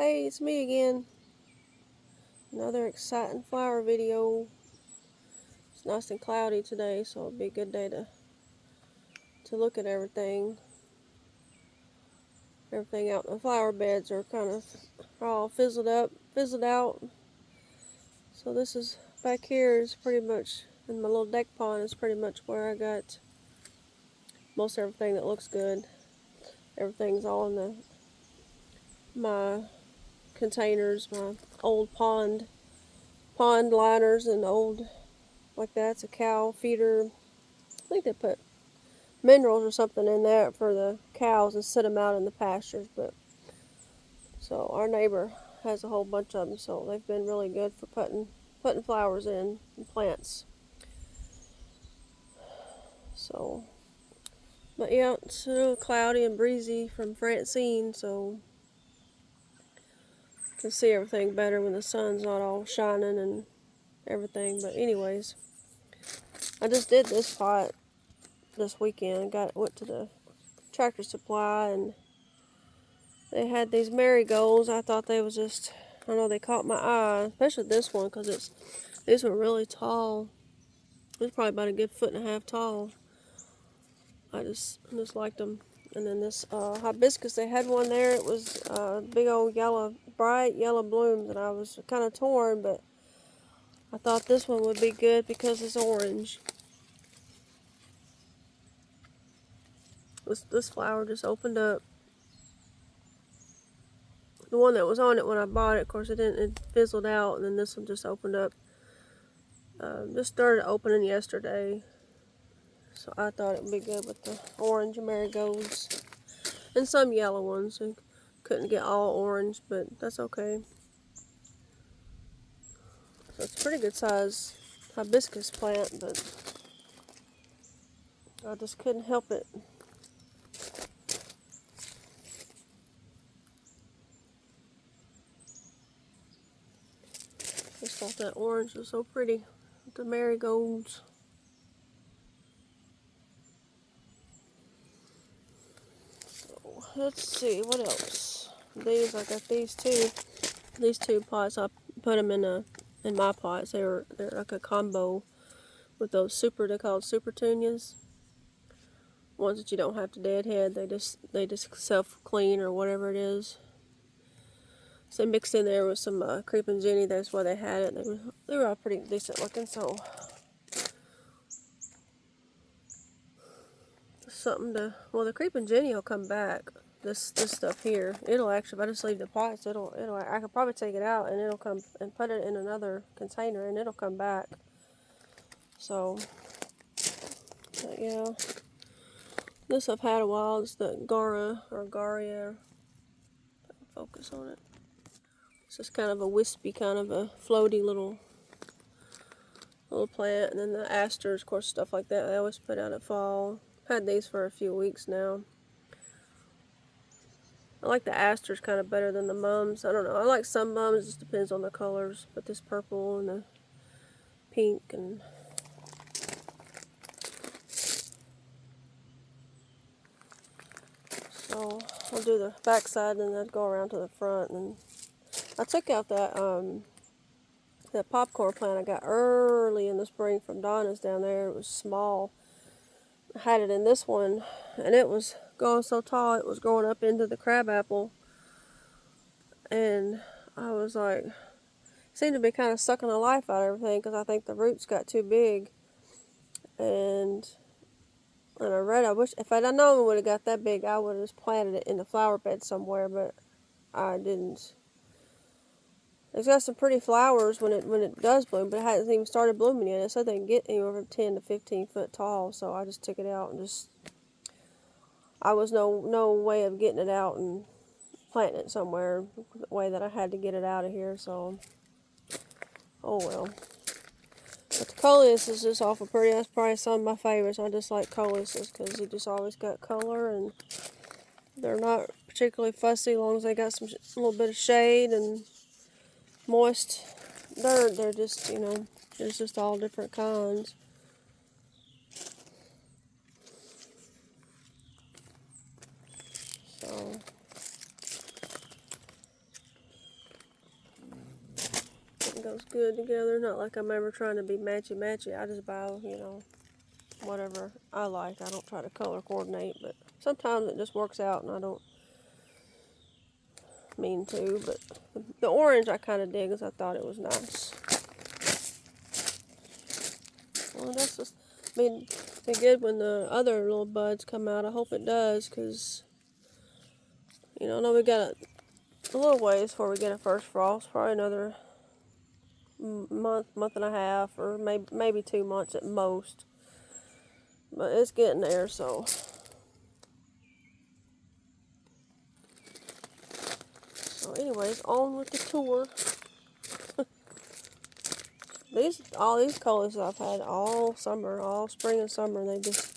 Hey, it's me again. Another exciting flower video. It's nice and cloudy today, so it'll be a good day to look at everything. Everything out in the flower beds are kind of all fizzled out. So this is back here is pretty much in my little deck pond is pretty much where I got most everything that looks good. Everything's all in my containers, my old pond liners and old like that's a cow feeder. I think they put minerals or something in there for the cows and set them out in the pastures. But so our neighbor has a whole bunch of them, so they've been really good for putting flowers in and plants. So, but yeah, it's a little cloudy and breezy from Francine, so you can see everything better when the sun's not all shining and everything. But anyways, I just did this pot this weekend. Went to the Tractor Supply and they had these marigolds. I thought they was just, I don't know, they caught my eye, especially this one because these were really tall. It's probably about a good 1.5 feet tall. I just liked them. And then this hibiscus, they had one there. It was big old bright yellow blooms, and I was kind of torn, but I thought this one would be good because it's orange. This flower just opened up. The one that was on it when I bought it, of course, it fizzled out, and then this one just opened up. Just started opening yesterday, so I thought it would be good with the orange marigolds and some yellow ones. I couldn't get all orange, but that's okay. So it's a pretty good size hibiscus plant, but I just couldn't help it. Just thought that orange was so pretty with the marigolds. So let's see what else. I got these two pots. I put them in my pots. They're like a combo with those they're called super tunias. Ones that you don't have to deadhead. They just self clean or whatever it is. So mixed in there with some creeping Jenny. That's why they had it. They were all pretty decent looking. So something to, well, the creeping Jenny will come back. This stuff here, it'll actually, if I just leave the pots, I could probably take it out and it'll come and put it in another container and it'll come back. So, but yeah, this I've had a while. It's the Garia. Focus on it. It's just kind of a wispy, kind of a floaty little plant. And then the asters, of course, stuff like that. I always put out at fall. Had these for a few weeks now. I like the asters kind of better than the mums. I don't know. I like some mums. It just depends on the colors. But this purple and the pink and so I'll do the back side and then I'd go around to the front. And I took out that popcorn plant I got early in the spring from Donna's down there. It was small. I had it in this one and it was going so tall it was growing up into the crabapple. And I was like, seemed to be kind of sucking the life out of everything because I think the roots got too big. And I wish if I'd known it would have got that big, I would have just planted it in the flower bed somewhere, but I didn't. It's got some pretty flowers when it does bloom, but it hasn't even started blooming yet. It said they can get anywhere from 10 to 15 foot tall, so I just took it out and I was no way of getting it out and planting it somewhere the way that I had to get it out of here, so oh well. But the coleus is just awful pretty. That's probably some of my favorites. I just like coleuses because they just always got color and they're not particularly fussy as long as they got a little bit of shade and moist dirt. They're just, there's just all different kinds. So goes good together. Not like I'm ever trying to be matchy-matchy. I just buy, whatever I like. I don't try to color coordinate, but sometimes it just works out and I don't mean to. But the orange I kind of dig because I thought it was nice. Well, that's just, be good when the other little buds come out. I hope it does because, I know we got a little ways before we get a first frost. Probably another month and a half, or maybe 2 months at most. But it's getting there, so. So anyways, on with the tour. All these colors I've had all summer, all spring and summer. They just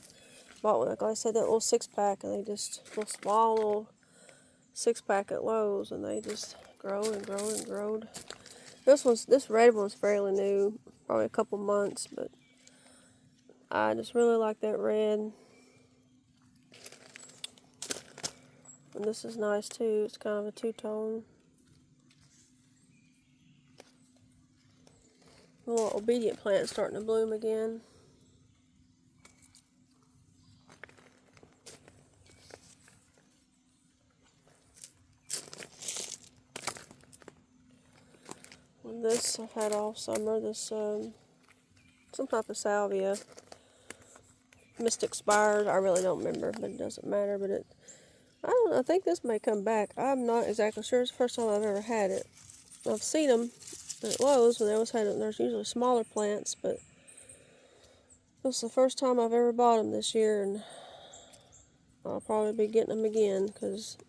bought one, like I said, that little 6-pack, and they just little small little 6-pack at Lowe's, and they just grow and grow and grow. This red one's fairly new, probably a couple months, but I just really like that red. And this is nice too. It's kind of a two-tone. The little obedient plant starting to bloom again. And this I've had all summer. This some type of salvia. Mystic Spires. I really don't remember, but it doesn't matter. But I don't know. I think this may come back. I'm not exactly sure. It's the first time I've ever had it. I've seen them at Lowe's, and there's usually smaller plants, but this is the first time I've ever bought them this year, and I'll probably be getting them again because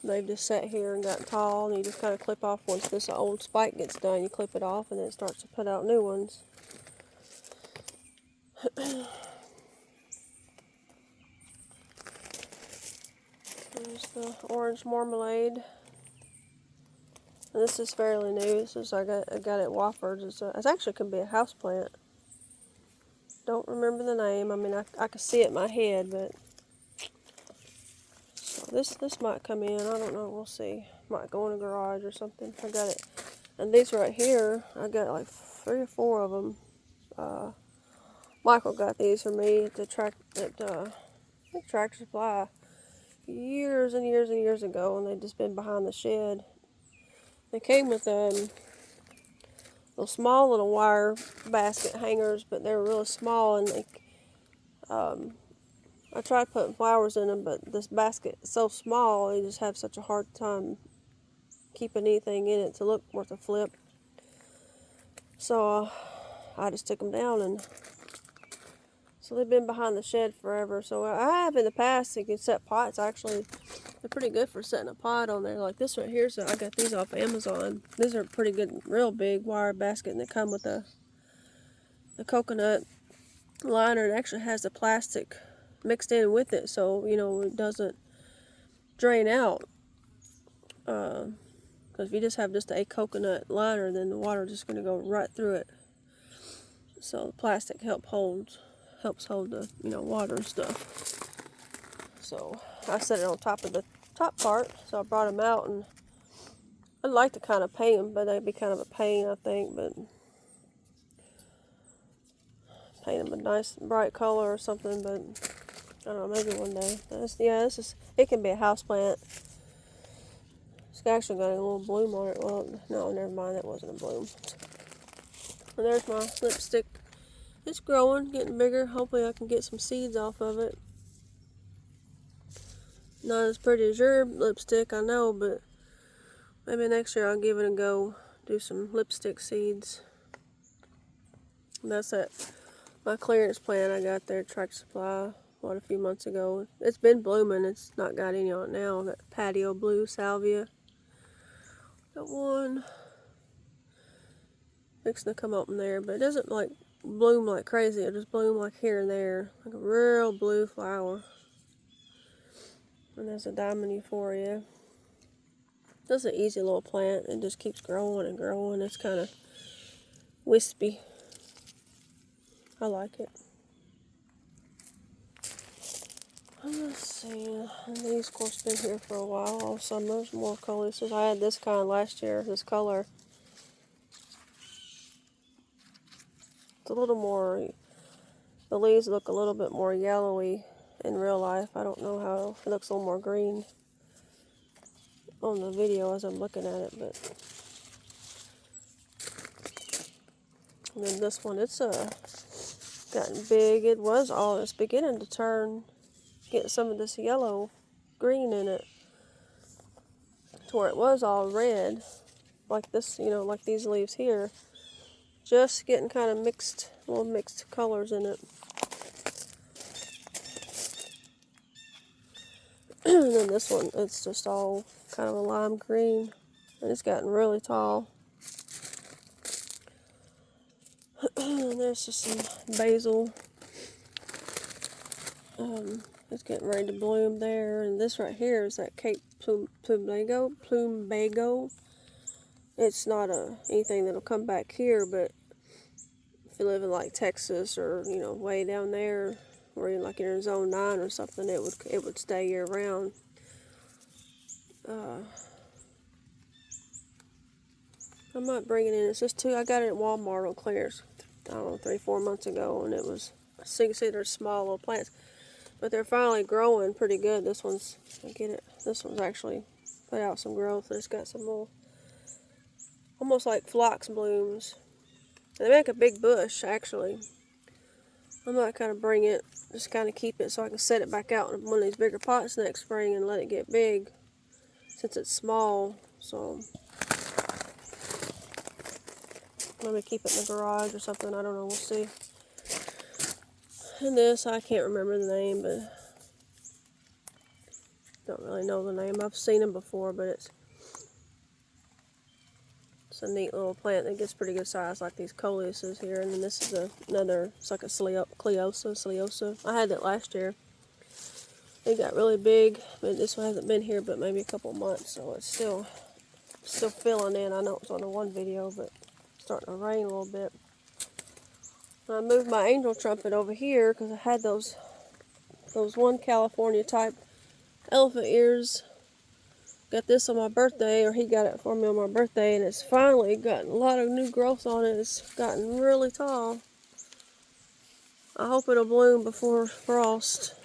they've just sat here and gotten tall, and you just kind of clip off once this old spike gets done. You clip it off, and then it starts to put out new ones. There's the orange marmalade. And this is fairly new. This is I got it at Wofford's. It actually can be a house plant. Don't remember the name. I mean, I can see it in my head, but so this might come in. I don't know. We'll see. Might go in a garage or something. I got it. And these right here, I got like 3 or 4 of them. Michael got these for me at Tractor Supply years and years and years ago, and they've just been behind the shed. They came with little small little wire basket hangers, but they were really small, and I tried putting flowers in them, but this basket is so small, you just have such a hard time keeping anything in it to look worth a flip. So I just took them down, and so they've been behind the shed forever. So I have in the past, you can set pots. Actually, they're pretty good for setting a pot on there. Like this right here, so I got these off Amazon. These are pretty good, real big wire basket, and they come with the coconut liner. It actually has the plastic mixed in with it, so it doesn't drain out. Because if you just have a coconut liner, then the water is just going to go right through it. So the plastic helps hold the water and stuff. So I set it on top of the top part. So I brought them out, and I'd like to kind of paint them, but that'd be kind of a pain, I think. But paint them a nice bright color or something. But I don't know, maybe one day. It can be a house plant. It's actually got a little bloom on it. Well, no, never mind, that wasn't a bloom. And there's my lipstick. It's growing, getting bigger. Hopefully I can get some seeds off of it. Not as pretty as your lipstick, I know, but maybe next year I'll give it a go. Do some lipstick seeds. And that's my clearance plant I got there at Tractor Supply a few months ago. It's been blooming. It's not got any on it now. Got patio blue salvia. Got one fixing to come up in there, but it doesn't bloom like crazy. It just bloom like here and there, like a real blue flower. And there's a diamond euphoria. That's an easy little plant. It just keeps growing and growing. It's kind of wispy. I like it. Let's see. And these, of course, been here for a while. All summer. There's more coleus. I had this kind last year. This color. It's a little more, the leaves look a little bit more yellowy in real life. I don't know how, it looks a little more green on the video as I'm looking at it, but. And then this one, it's gotten big. It's beginning to turn, get some of this yellow green in it, to where it was all red, like this, like these leaves here. Just getting kind of little mixed colors in it. And then this one, it's just all kind of a lime green, and it's gotten really tall. And there's just some basil. It's getting ready to bloom there. And this right here is that Cape Plumbago. It's not anything that'll come back here, but if you live in like Texas or way down there, or in like in zone 9 or something, it would stay year round. I might bring it in. It's just I got it at Walmart on clearance, I don't know, 3-4 months ago, and it was, so you can see they're small little plants, but they're finally growing pretty good. This one's actually put out some growth. It's got some little, almost like phlox blooms. They make a big bush, actually. I might kind of bring it, just kind of keep it so I can set it back out in one of these bigger pots next spring and let it get big, since it's small. So maybe keep it in the garage or something. I don't know. We'll see. And this, I can't remember the name, but don't really know the name. I've seen them before, but it's a neat little plant that gets pretty good size, like these coleuses here. And then this is another, it's like a Cleosa. I had that last year. It got really big, but this one hasn't been here but maybe a couple months, so it's still filling in. I know it was on the one video, but it's starting to rain a little bit. And I moved my angel trumpet over here because I had those one California type elephant ears. Got this on my birthday, or he got it for me on my birthday, and it's finally gotten a lot of new growth on it. It's gotten really tall. I hope it'll bloom before frost.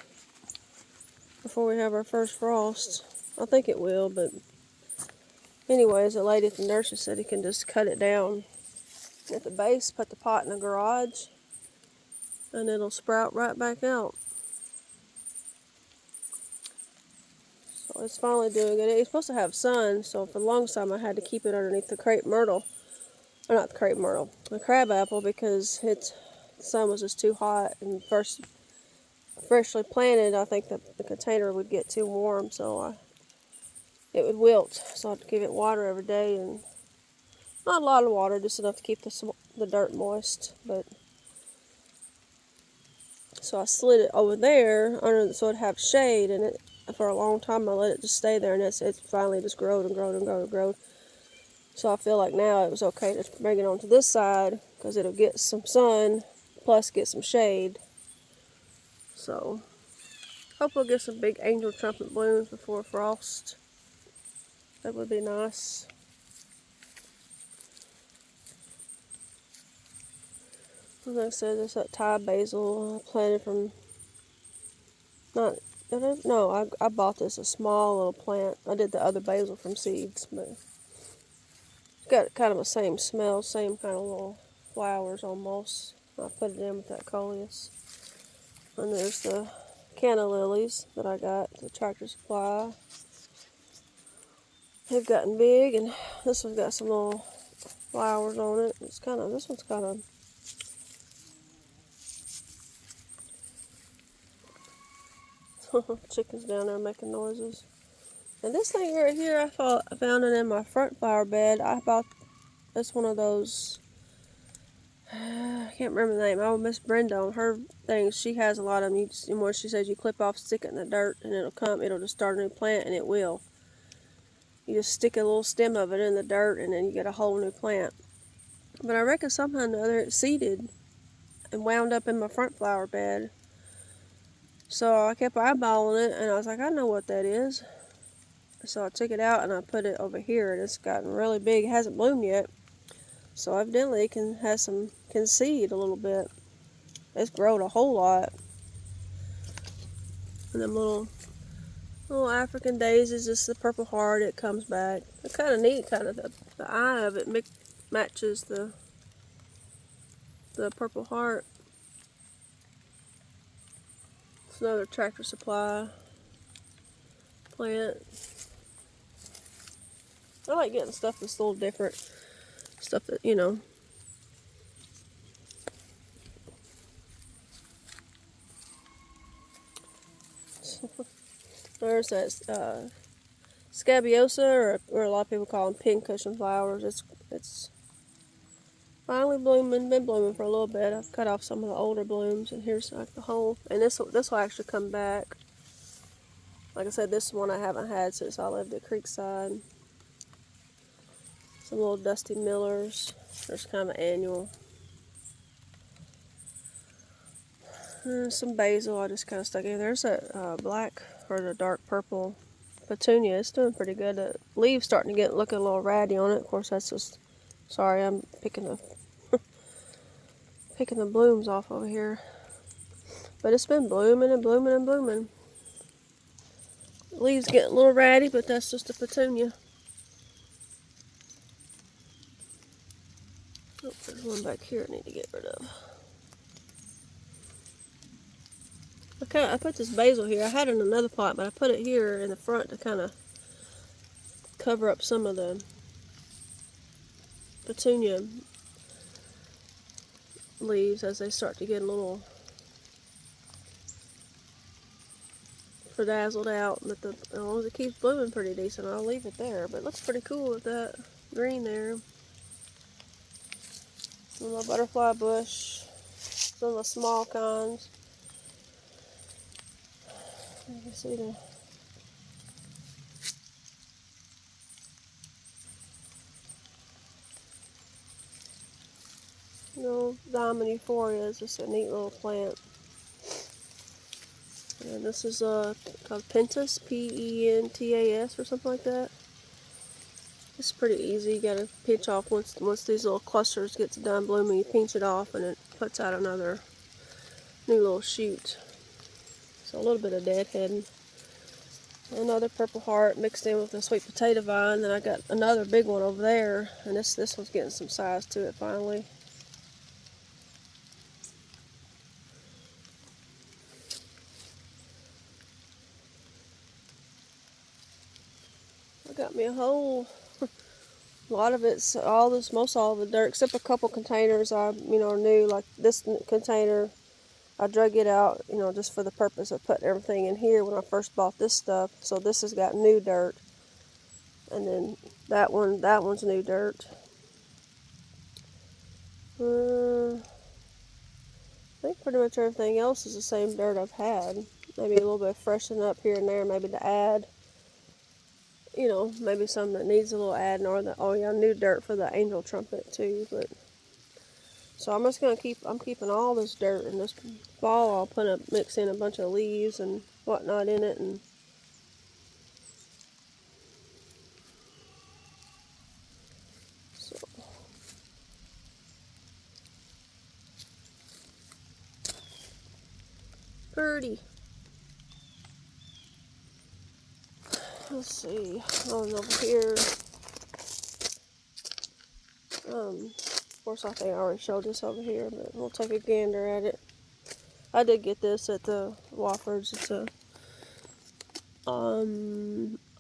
Before we have our first frost. I think it will, but anyways, the lady at the nursery said he can just cut it down at the base, put the pot in the garage, and it'll sprout right back out. So it's finally doing it. It's supposed to have sun, so for the longest time I had to keep it underneath the crepe myrtle. Or not the crepe myrtle, the crabapple, because the sun was just too hot, and freshly planted, I think the container would get too warm, so it would wilt. So I had to give it water every day, and not a lot of water, just enough to keep the dirt moist. But so I slid it over there so it'd have shade, and for a long time I let it just stay there, and it's finally just growed and growed and growed and growed. So I feel like now it was okay to bring it onto this side because it'll get some sun plus get some shade. So hope we'll get some big angel trumpet blooms before frost. That would be nice. Like I said, there's that Thai basil I planted from, I bought this, a small little plant. I did the other basil from seeds, but it's got kind of the same smell, same kind of little flowers almost. I put it in with that coleus. And there's the canna lilies that I got at the Tractor Supply. They've gotten big, and this one's got some little flowers on it. This one's kind of, chickens down there making noises. And this thing right here, I found it in my front flower bed. That's one of those, I can't remember the name. Oh, Miss Brenda, on her things, she has a lot of them. Where she says you clip off, stick it in the dirt, and it'll just start a new plant, and it will. You just stick a little stem of it in the dirt, and then you get a whole new plant. But I reckon somehow or another it seeded and wound up in my front flower bed. So I kept eyeballing it, and I was like, I know what that is. So I took it out and I put it over here, and it's gotten really big. It hasn't bloomed yet, So evidently it can seed a little bit. It's grown a whole lot. And them little African daisies, just the purple heart, it comes back. It's kind of neat, kind of the eye of it matches the purple heart. It's another Tractor Supply plant. I like getting stuff that's a little different. Stuff that, you know. There's that scabiosa, or a lot of people call them pincushion flowers. It's finally blooming. Been blooming for a little bit. I've cut off some of the older blooms, and here's like the whole. And this will actually come back. Like I said, this one I haven't had since I lived at Creekside. Some little Dusty Millers. There's kind of an annual. Some basil I just kind of stuck in. There's a black or the dark purple petunia. It's doing pretty good. The leaves starting to get looking a little ratty on it. Of course, that's just. Sorry, I'm picking the blooms off over here. But it's been blooming and blooming and blooming. The leaves getting a little ratty, but that's just a petunia. Oh, there's one back here I need to get rid of. I put this basil here. I had it in another pot, but I put it here in the front to kind of cover up some of the petunia leaves as they start to get a little bedazzled out. But as long as it keeps blooming pretty decent, I'll leave it there. But it looks pretty cool with that green there. Some of my butterfly bush, some of the small kinds. You can see the diamond euphoria is just a neat little plant. And this is called Pentas, Pentas or something like that. It's pretty easy. You gotta pinch off once these little clusters gets done blooming. You pinch it off and it puts out another new little shoot. So a little bit of deadhead. Another purple heart mixed in with the sweet potato vine. Then I got another big one over there, and this one's getting some size to it finally. I got me a whole lot of it's most all of the dirt, except a couple containers I new, like this container. I drug it out, just for the purpose of putting everything in here when I first bought this stuff. So this has got new dirt, and then that one's new dirt. I think pretty much everything else is the same dirt I've had. Maybe a little bit of freshen up here and there, maybe to add. Maybe some that needs a little adding, or new dirt for the angel trumpet too. But so I'm just gonna I'm keeping all this dirt, and this fall I'll mix in a bunch of leaves and whatnot in it, and so pretty. Let's see. Over here. Of course, I think I already showed this over here, but we'll take a gander at it. I did get this at the Wofford's. It's a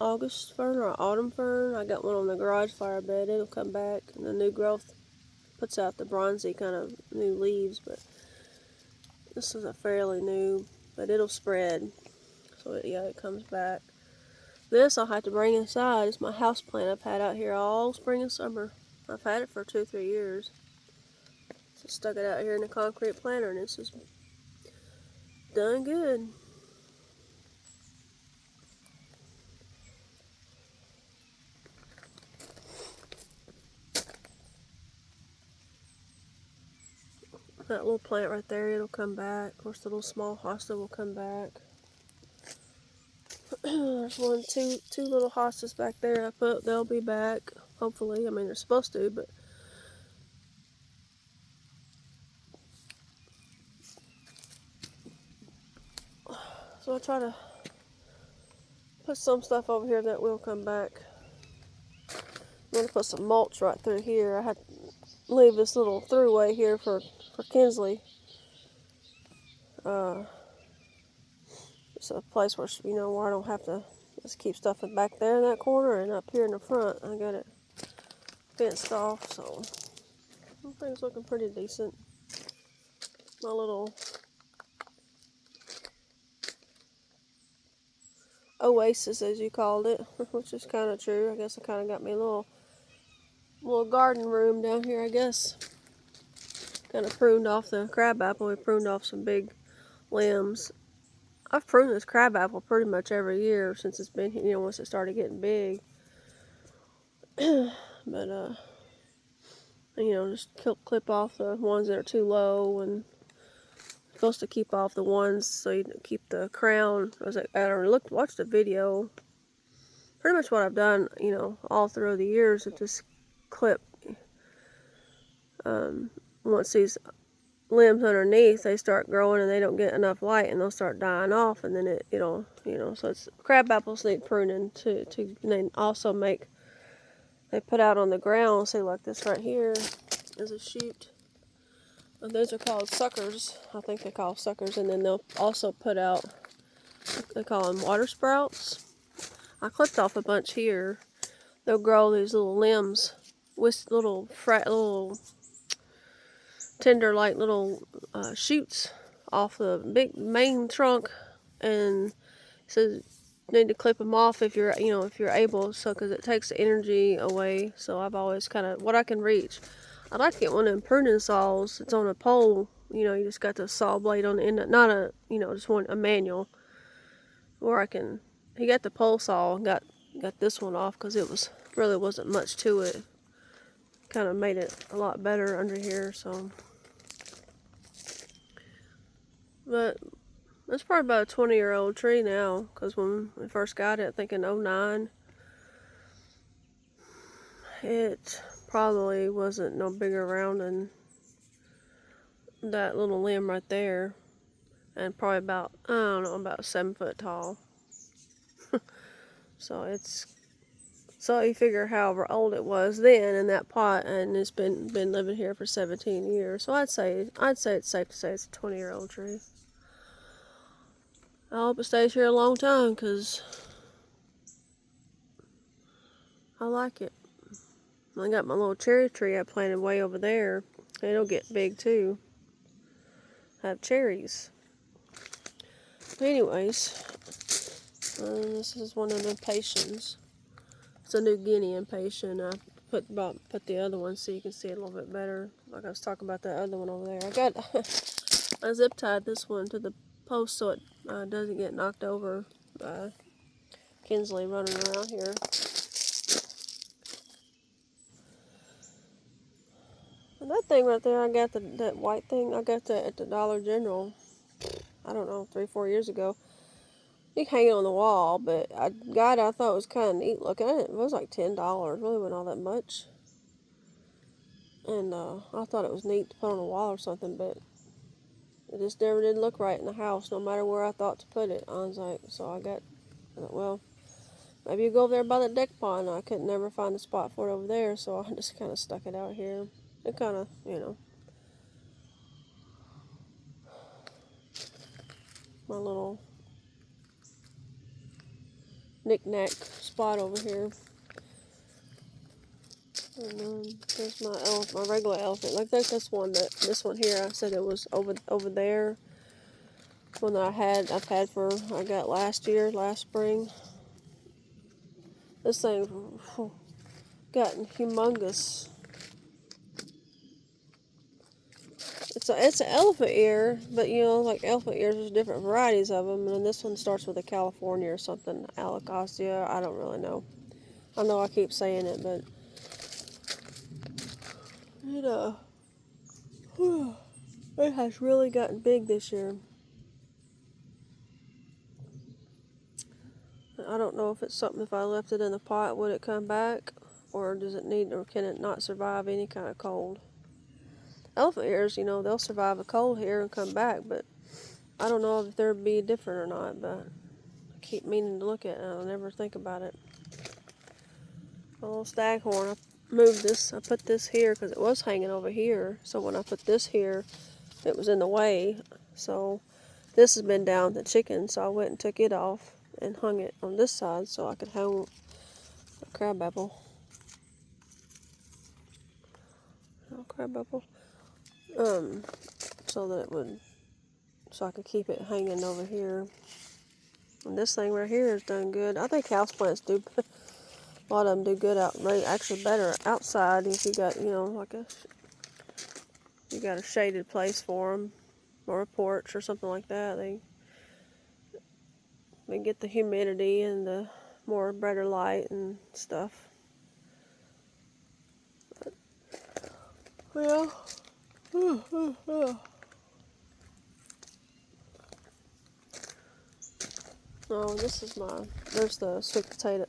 August fern or autumn fern. I got one on the garage fire bed. It'll come back, and the new growth puts out the bronzy kind of new leaves. But this is a fairly new, but it'll spread. So it comes back. This I'll have to bring inside. It's my house plant I've had out here all spring and summer. I've had it for 2 or 3 years. So stuck it out here in the concrete planter, and it's just done good. That little plant right there, it'll come back. Of course, the little small hosta will come back. There's two little hostas back there I put. They'll be back, hopefully. I mean, they're supposed to, but So I try to put some stuff over here that will come back. I'm going to put some mulch right through here. I had to leave this little throughway here for Kinsley. It's a place where, where I don't have to just keep stuff back there in that corner and up here in the front. I got it fenced off, so I think it's looking pretty decent. My little oasis, as you called it, which is kind of true. I guess I kind of got me a little garden room down here, I guess. Kind of pruned off the crabapple. We pruned off some big limbs. I've pruned this crabapple pretty much every year since it's been, once it started getting big. But, just clip off the ones that are too low, and supposed to keep off the ones so you keep the crown. Watched the video. Pretty much what I've done, all through the years, is just clip. Once these limbs underneath, they start growing and they don't get enough light, and they'll start dying off, and then it'll, so it's crab apples need pruning to and then also they put out on the ground. See, like this right here is a shoot. And those are called suckers. I think they call suckers. And then they'll also put out, they call them water sprouts. I clipped off a bunch here. They'll grow these little limbs with little tender, like little shoots off the big main trunk, and so you need to clip them off if you're able, so because it takes the energy away. So I've always kind of what I can reach. I'd like to get one of them pruning saws. It's on a pole. You just got the saw blade on the end, not a just a manual. Where I can. He got the pole saw and got this one off because it really wasn't much to it. Kind of made it a lot better under here, so. But it's probably about a 20-year-old tree now, because when we first got it, I think in 2009, it probably wasn't no bigger around than that little limb right there, and probably about, I don't know, about 7 foot tall. So you figure however old it was then in that pot, and it's been living here for 17 years. So I'd say it's safe to say it's a 20-year-old tree. I hope it stays here a long time, because I like it. I got my little cherry tree I planted way over there. It'll get big too. I have cherries. But anyways, this is one of the impatiens. It's a New Guinea impatient. I put the other one so you can see it a little bit better. Like I was talking about that other one over there. I zip tied this one to the post so it doesn't get knocked over by Kinsley running around here. And that thing right there, I got that white thing. I got that at the Dollar General. I don't know, 3-4 years ago. You can hang it on the wall, but I thought it was kind of neat looking. It was like $10. Really wasn't all that much. And I thought it was neat to put on a wall or something, but it just never did look right in the house, no matter where I thought to put it. I thought, well, maybe you go over there by the deck pond. I couldn't never find a spot for it over there, so I just kind of stuck it out here. It kind of, my little knick-knack spot over here. And there's my regular elephant. Like this one here. I said it was over there. One that I got last spring. This thing gotten humongous. It's an elephant ear, but like elephant ears, there's different varieties of them, and this one starts with a California or something, Alocostia. I don't really know. I know I keep saying it, but it has really gotten big this year. I don't know if it's something, if I left it in the pot, would it come back, or can it not survive any kind of cold? Elephant ears, they'll survive a cold here and come back, but I don't know if there'd be different or not, but I keep meaning to look at it and I'll never think about it. A little staghorn. I moved this, I put this here because it was hanging over here. So when I put this here, it was in the way. So this has been down the chicken, so I went and took it off and hung it on this side so I could hang a crabapple. Oh, crabapple. So that it would, so I could keep it hanging over here. And this thing right here is done good. I think houseplants do, a lot of them do good out, actually better outside if you got, you know, like you got a shaded place for them, or a porch or something like that. They get the humidity and the more brighter light and stuff. Well, oh, this is there's the sweet potato,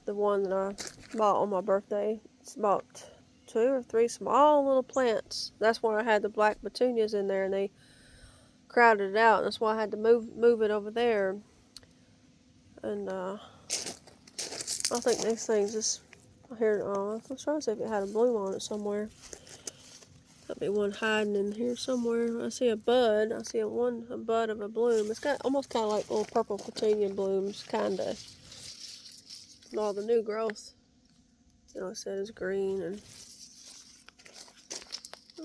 the one that I bought on my birthday. It's about 2 or 3 small little plants. That's why I had the black petunias in there, and they crowded it out. That's why I had to move it over there. And I think these things just here. I was trying to see if it had a bloom on it somewhere. There'll be one hiding in here somewhere. I see a bud. I see a bud of a bloom. It's got almost kind of like little purple petunia blooms, kinda. And all the new growth, you know, it said is green. And I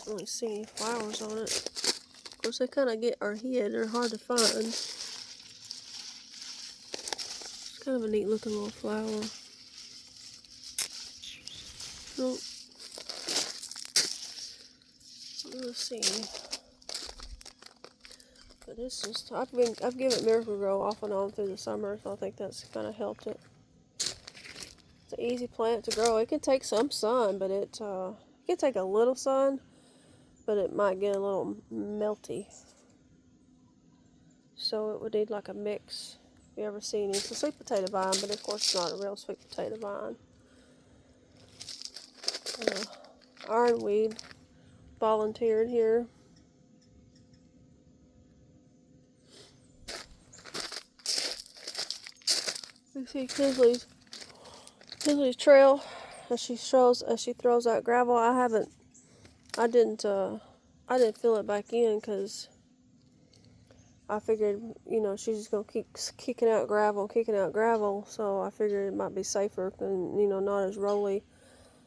don't see any flowers on it. Of course, they kind of are hid. They're hard to find. It's kind of a neat looking little flower. Nope. Let's see. But it's just, I've given Miracle-Gro off and on through the summer, so I think that's kind of helped it. It's an easy plant to grow. It can take some sun, but it can take a little sun, but it might get a little melty. So it would need like a mix. If you ever seen it, it's a sweet potato vine, but of course it's not a real sweet potato vine. Ironweed volunteered here. You see Kinsley's trail as she throws out gravel. I didn't fill it back in because I figured, you know, she's just gonna keep kicking out gravel. So I figured it might be safer and, you know, not as rolly.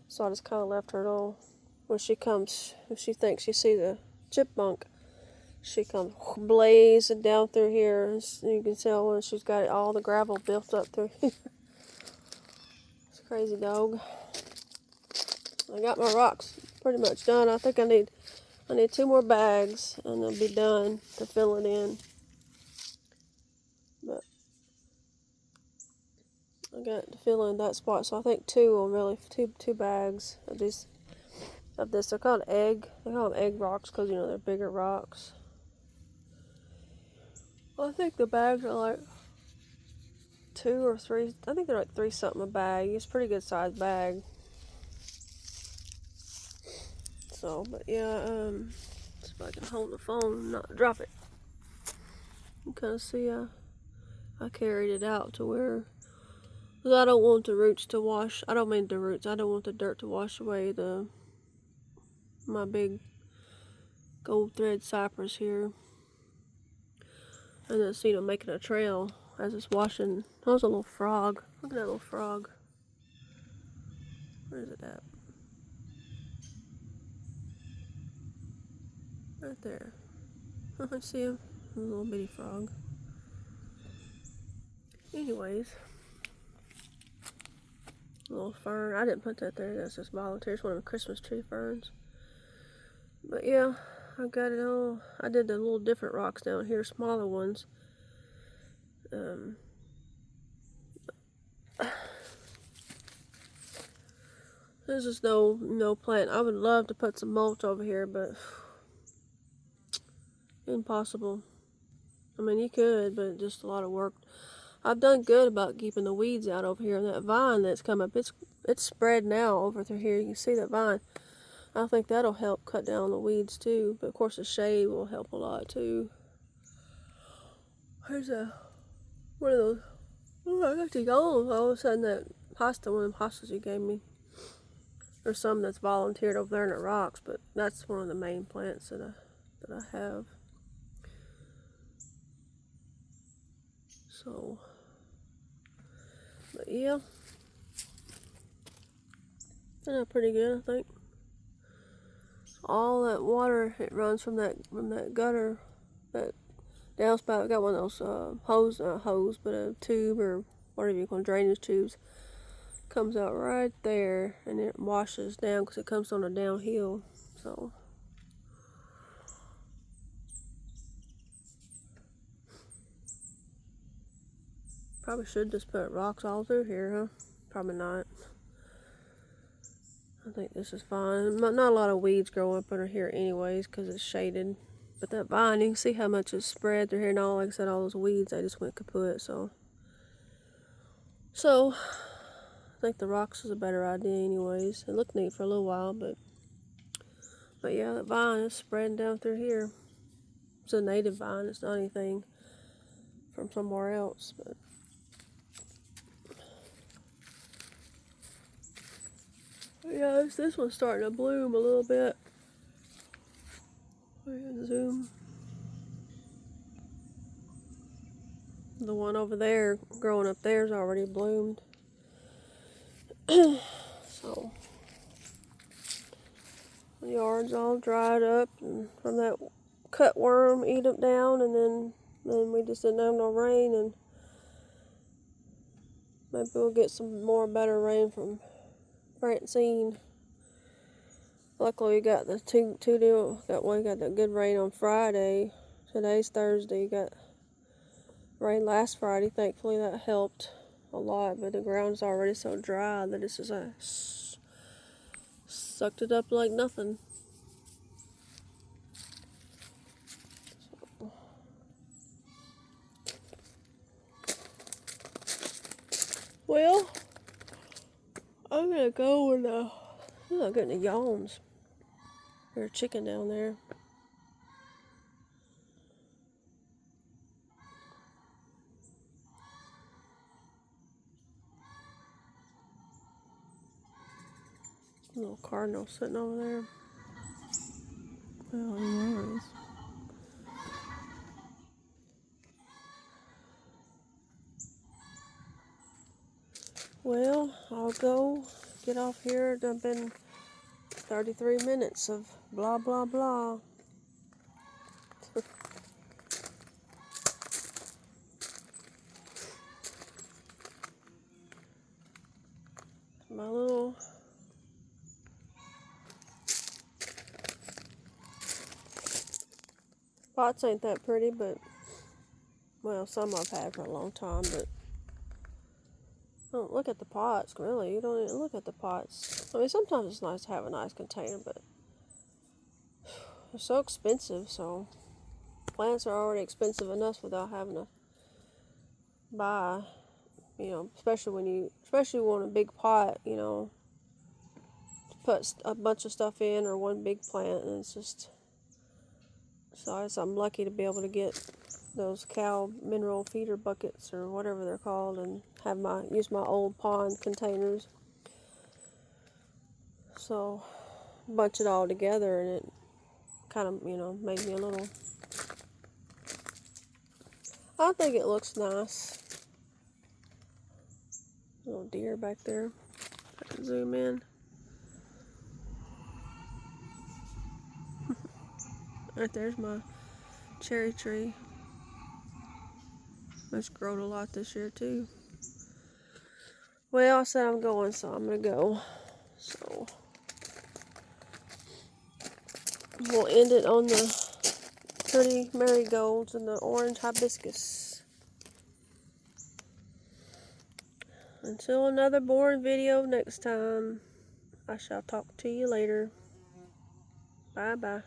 So I just kind of left her alone. When she comes, if she thinks she sees a chipmunk, she comes blazing down through here. And you can tell when she's got all the gravel built up through here. It's a crazy dog. I got my rocks pretty much done. I think I need 2 more bags and it'll be done to fill it in. But I got to fill in that spot, so I think 2 bags of this. They're called egg. They call them egg rocks because, you know, they're bigger rocks. Well, I think the bags are like 2 or 3. I think they're like 3 something a bag. It's a pretty good sized bag. So, but yeah, see if I can hold the phone and not drop it. You kind of see I carried it out to where, because I don't want the roots to wash. I don't mean the roots. I don't want the dirt to wash away my big gold thread cypress here. And it's, you know, making a trail as it's washing. There's a little frog. Look at that little frog. Where is it at? Right there. I see him. A little bitty frog. Anyways. A little fern. I didn't put that there. That's just volunteer. It's one of the Christmas tree ferns. But yeah, I got it all. I did the little different rocks down here, smaller ones. This is no plant. I would love to put some mulch over here, but impossible. I mean, you could, but just a lot of work. I've done good about keeping the weeds out over here. And that vine that's come up, it's spread now over through here. You can see that vine. I think that'll help cut down the weeds too, but of course the shade will help a lot too. Here's one of those. Oh, I got to go. All of a sudden that hosta, one of them hostas you gave me. There's some that's volunteered over there in the rocks, but that's one of the main plants that I have. So, but yeah, turned out pretty good, I think. All that water, it runs from that gutter, that downspout. I got one of those hose, but a tube or whatever you call it, drainage tubes. Comes out right there, and it washes down because it comes on a downhill. So. Probably should just put rocks all through here, huh? Probably not. I think this is fine. Not a lot of weeds growing up under here anyways because it's shaded. But that vine, you can see how much is spread through here and all. Like I said, all those weeds, they just went kaput. So I think the rocks is a better idea anyways. It looked neat for a little while, but yeah, that vine is spreading down through here. It's a native vine. It's not anything from somewhere else, but. Yeah, this one's starting to bloom a little bit. Zoom. The one over there, growing up there, is already bloomed. So, the yard's all dried up and from that cutworm eat them down, and then we just didn't have no rain, and maybe we'll get some more better rain from Francine. Luckily, we got the two deal. We got the good rain on Friday. Today's Thursday. Got rain last Friday. Thankfully, that helped a lot. But the ground's already so dry that it's just sucked it up like nothing. Well, I'm gonna go and I'm getting the yawns. There's a chicken down there. Little cardinal sitting over there. Well, he was. Well, I'll go get off here. It's been 33 minutes of blah, blah, blah. My little pots ain't that pretty, but, well, some I've had for a long time, but don't look at the pots, really. You don't even look at the pots. I mean, sometimes it's nice to have a nice container, but they're so expensive, so plants are already expensive enough without having to buy, especially when you want a big pot, to put a bunch of stuff in, or one big plant, and it's just, so I'm lucky to be able to get those cow mineral feeder buckets or whatever they're called, and use my old pond containers. So bunch it all together, and it kind of made me a little. I think it looks nice. Little deer back there. I can zoom in. Right there's my cherry tree. It's grown a lot this year too. Well, I said I'm going, so I'm gonna go. So we'll end it on the pretty marigolds and the orange hibiscus. Until another boring video next time, I shall talk to you later. Bye bye.